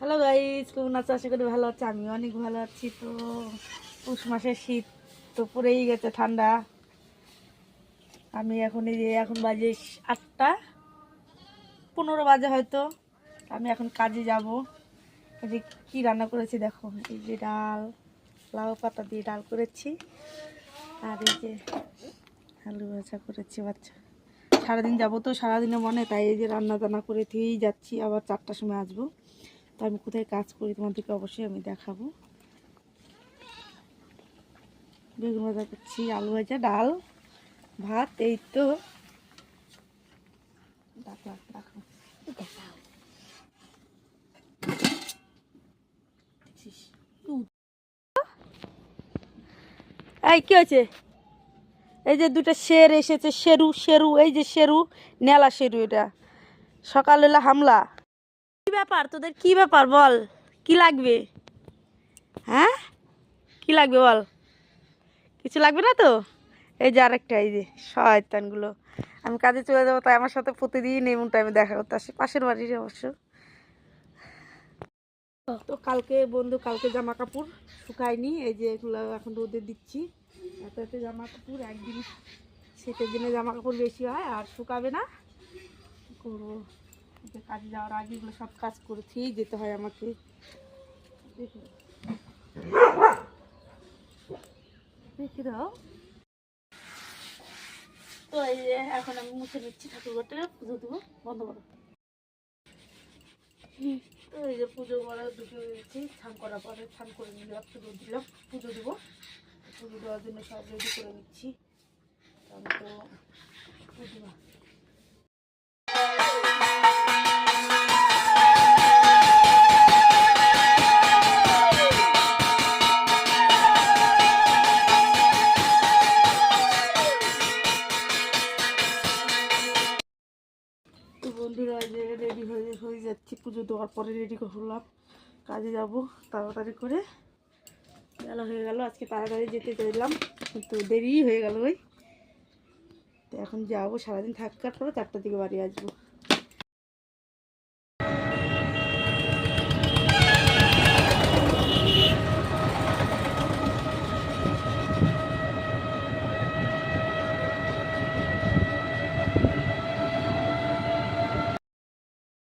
Hello guys, কেমন আছো? আশা করি ভালো আছে। আমি অনেক ভালো আছি। তো পৌষ মাসের শীত তো পড়েই গেছে, ঠান্ডা। আমি এখন বাজে 8:15 বাজে হয়তো। আমি এখন কাজে যাব। এই যে কি রান্না করেছি দেখো, এই যে ডাল, লাউ পাতা দিয়ে ডাল করেছি, আর এই যে আলু ভাজা করেছি। বাচ্চা সারাদিন যাবো তো, সারাদিনে মনে, তাই এই যে রান্না টান্না করে দিয়েই যাচ্ছি। আবার 4টার সময় আসবো। তো আমি কোথায় কাজ করি তোমাদেরকে অবশ্যই আমি দেখাবো। বেগুন ভাজা করছি, আলু ভাজা, ডাল, ভাত, এই তো। এই কি হয়েছে? এই যে দুটো শের এসেছে, শেরু শেরু, এই যে শেরু, নেলা শেরু। এটা সকালবেলা হামলা। কি ব্যাপার তোদের, কি ব্যাপার বল? কি লাগবে? হ্যাঁ, কি লাগবে বল? কিছু লাগবে না তো? এই যে আরেকটা, এই যে শয়তানগুলো। আমি কাজে চলে যাবো, তাই আমার সাথে প্রতিদিন এমন টাইমে দেখা করতে আসে, পাশের বাড়ির অবশ্য। তো কালকে জামা কাপড় শুকায়নি, এই যে এগুলো এখন রোদে দিচ্ছি। এত এত জামা কাপড় একদিন, শীতের দিনে জামা কাপড় বেশি হয় আর শুকাবে না। কী করবো? যে কাজে যাওয়ার আগে এগুলো সব কাজ করেছেই যেতে হয় আমাকে। দেখি দাও। তো এই যে এখন আমি মুছে নিচ্ছি ঠাকুরঘরটা, পুজো দেবো। বন্ধ করো। তো এই যে পুজো করা দুটো দিয়েছি, স্নান করার পরে স্নান করে নিলাম, পুজো দিলাম, পুজো দেবো। পুজো দেওয়ার জন্য সব রেডি করে নিচ্ছি। আমি তো পুজো তো বন্ধুরা, যে রেডি হয়ে যাচ্ছি, পুজো দেওয়ার পরে রেডি হলাম, কাজে যাব তাড়াতাড়ি করে। বেলা হয়ে গেল, আজকে তাড়াতাড়ি যেতে চাইলাম কিন্তু দেরি হয়ে গেল। ওই তো এখন যাবো, সারাদিন থাকার পরে 4টার দিকে বাড়ি আসবো।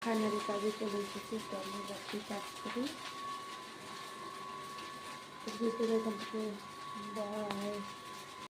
ফাইনালি কাজে চলে এসেছি, তো আমি যাচ্ছি কাজ করি। ভিতরে এখান থেকে